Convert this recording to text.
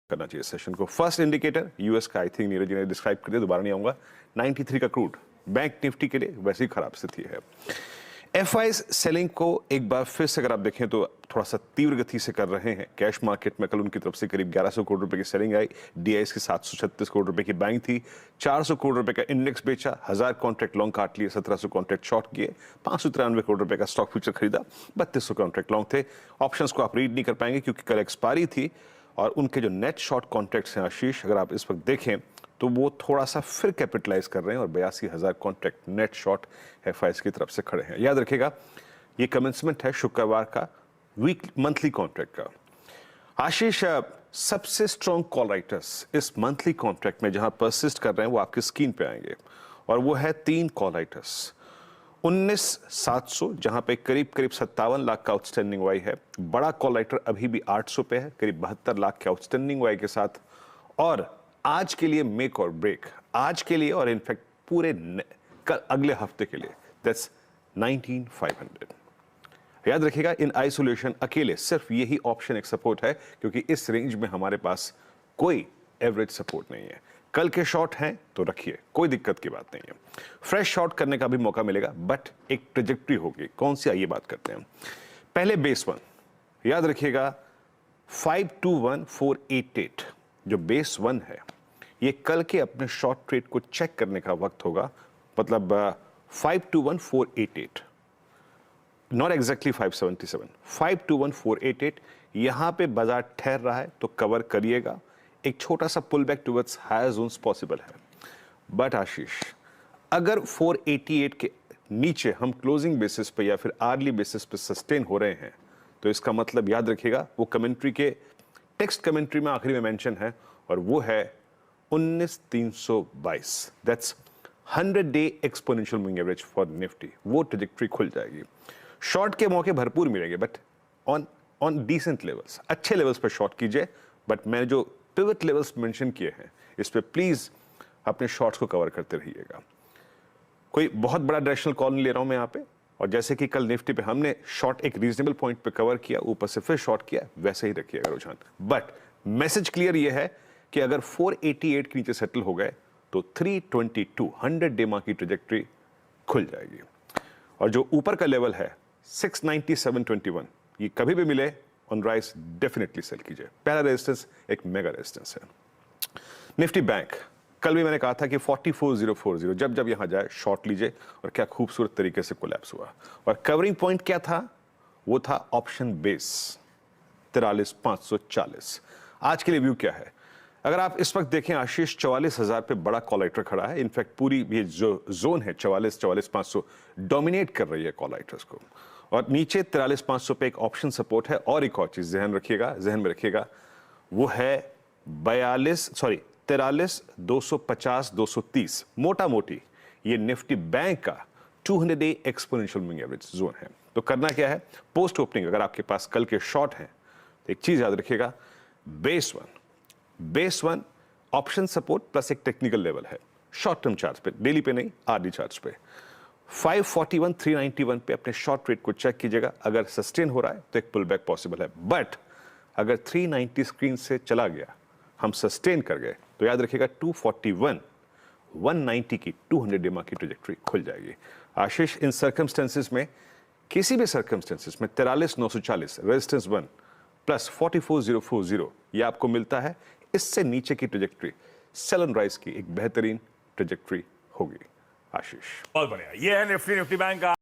करना चाहिए सेशन को। फर्स्ट इंडिकेटर यूएस का, आई थिंक नीरज जी ने डिस्क्राइब कर दिया, दोबारा नहीं आऊंगा। 93 का क्रूड बैंक निफ्टी के लिए वैसे ही खराब स्थिति है। एफआईज सेलिंग को एक बार फिर से अगर आप देखें तो थोड़ा सा तीव्र गति से कर रहे हैं। कैश मार्केट में कल उनकी तरफ से करीब 1100 करोड़ रुपए की सेलिंग आई। डीआईएस की 736 करोड़ रुपए की बाइंग थी। 400 करोड़ रुपए का इंडेक्स बेचा, 1000 कॉन्ट्रैक्ट लॉन्ग काट लिए, 1700 कॉन्ट्रैक्ट शॉर्ट किए, 593 करोड़ रुपए का स्टॉक फ्यूचर खरीदा, 3200 कॉन्ट्रैक्ट लॉन्ग थे। ऑप्शंस को आप रीड नहीं कर पाएंगे क्योंकि कल एक्सपायरी थी और उनके जो नेट शॉर्ट कॉन्ट्रैक्ट्स हैं आशीष, अगर आप इस वक्त देखें तो वो थोड़ा सा फिर कैपिटलाइज कर रहे हैं और 82,000 कॉन्ट्रैक्ट नेट शॉर्ट एफआईएस की तरफ से खड़े हैं। याद रखिएगा ये कमेंसमेंट है शुक्रवार का मंथली कॉन्ट्रैक्ट का। आशीष, सबसे स्ट्रॉन्ग कॉल राइटर्स इस मंथली कॉन्ट्रैक्ट में जहां परसिस्ट कर रहे हैं वो आपकी स्क्रीन पे आएंगे और वो है 3 कॉल राइटर्स। 19,700 जहां पे करीब 57 लाख का आउटस्टैंडिंग वाई है। बड़ा कॉल राइटर अभी भी 800 पे है, करीब 72 लाख के आउटस्टैंडिंग वाई के साथ। और आज के लिए मेक और ब्रेक, आज के लिए और इनफैक्ट पूरे अगले हफ्ते के लिए, दैट्स 19,500। याद रखिएगा इन आइसोलेशन अकेले सिर्फ यही ऑप्शन एक सपोर्ट है क्योंकि इस रेंज में हमारे पास कोई एवरेज सपोर्ट नहीं है। कल के शॉर्ट हैं तो रखिए, कोई दिक्कत की बात नहीं है। फ्रेश शॉर्ट करने का भी मौका मिलेगा बट एक ट्रेजेक्ट्री होगी। कौन सी, आइए बात करते हैं। पहले बेस 1 याद रखिएगा 521,488 जो बेस 1 है, ये कल के अपने शॉर्ट ट्रेड को चेक करने का वक्त होगा। मतलब 521,488, नॉट एग्जैक्टली 577, 521,488 यहां पे बाजार ठहर रहा है तो कवर करिएगा। एक छोटा सा pull back towards higher zones possible है। बट आशीष, अगर 488 के नीचे हम क्लोजिंग बेसिस पे या फिर आर्ली बेसिस पे सस्टेन हो रहे हैं तो इसका मतलब याद रखिएगा वो कमेंट्री के टेक्स्ट कमेंट्री में आखिरी में मेंशन है और वो है 19,322। That's 100 day exponential moving average for Nifty. वो ट्रेजेक्ट्री खुल जाएगी। शॉर्ट के मौके भरपूर मिलेंगे बट ऑन डिसेंट लेवल्स, अच्छे लेवल्स पर शॉर्ट कीजिए। बट मैंने जो पिवट लेवल्स मेंशन किए हैं इस पे प्लीज अपने शॉर्ट्स को कवर करते रहिएगा। कोई बहुत बड़ा डायरेक्शनल कॉल नहीं ले रहा हूं मैं यहाँ पे। और जैसे कि कल निफ्टी पे हमने शॉर्ट एक रीजनेबल पॉइंट पे कवर किया, ऊपर से फिर शॉर्ट किया, वैसे ही रखिएगा रुझान। बट मैसेज क्लियर ये है कि अगर 488 के नीचे सेटल हो गए तो 322 100 डे माह की ट्रेजेक्ट्री खुल जाएगी। और जो ऊपर का लेवल है 697.21, ये कभी भी मिले ऑन राइस डेफिनेटली सेल कीजिए। पहला रेजिस्टेंस एक मेगा रेजिस्टेंस है। निफ्टी बैंक, कल भी मैंने कहा था कि 44,040 जब जब यहां जाए शॉर्ट लीजिए और क्या खूबसूरत तरीके से कोलैप्स हुआ। और कवरिंग पॉइंट क्या था, वो था ऑप्शन बेस 43,540। आज के लिए व्यू क्या है, अगर आप इस वक्त देखें आशीष 44,000 पे बड़ा कॉल राइटर खड़ा है। इनफैक्ट पूरी ये जो जोन है 44,500 डोमिनेट कर रही है कॉल राइटर्स को। और नीचे 43,500 पे एक ऑप्शन सपोर्ट है। और एक और चीज जहन में रखिएगा वो है 43,250 230। मोटा मोटी ये निफ्टी बैंक का 200 day exponential moving average zone है। तो करना क्या है, पोस्ट ओपनिंग अगर आपके पास कल के शॉर्ट हैं तो एक चीज याद रखिएगा, बेस 1 ऑप्शन सपोर्ट प्लस एक टेक्निकल लेवल है शॉर्ट टर्म चार्ज पे, डेली पे नहीं, आरडी चार्ज पे। 541 391 पे अपने शॉर्ट रेट को चेक कीजिएगा। अगर सस्टेन हो रहा है तो एक पुल बैक पॉसिबल है। बट अगर 390 स्क्रीन से चला गया, हम सस्टेन कर गए तो याद रखिएगा 241 190 की 200 डे की ट्रेजेक्ट्री खुल जाएगी। आशीष, इन सर्कमस्टेंसेस में, किसी भी सर्कमस्टेंसेस में 43,940 रेजिस्टेंस 1 प्लस 44,040 ये आपको मिलता है। इससे नीचे की ट्रेजेक्ट्री सेल एंड राइज की एक बेहतरीन ट्रेजेक्ट्री होगी। आशीष, बहुत बढ़िया। ये है निफ्टी बैंक का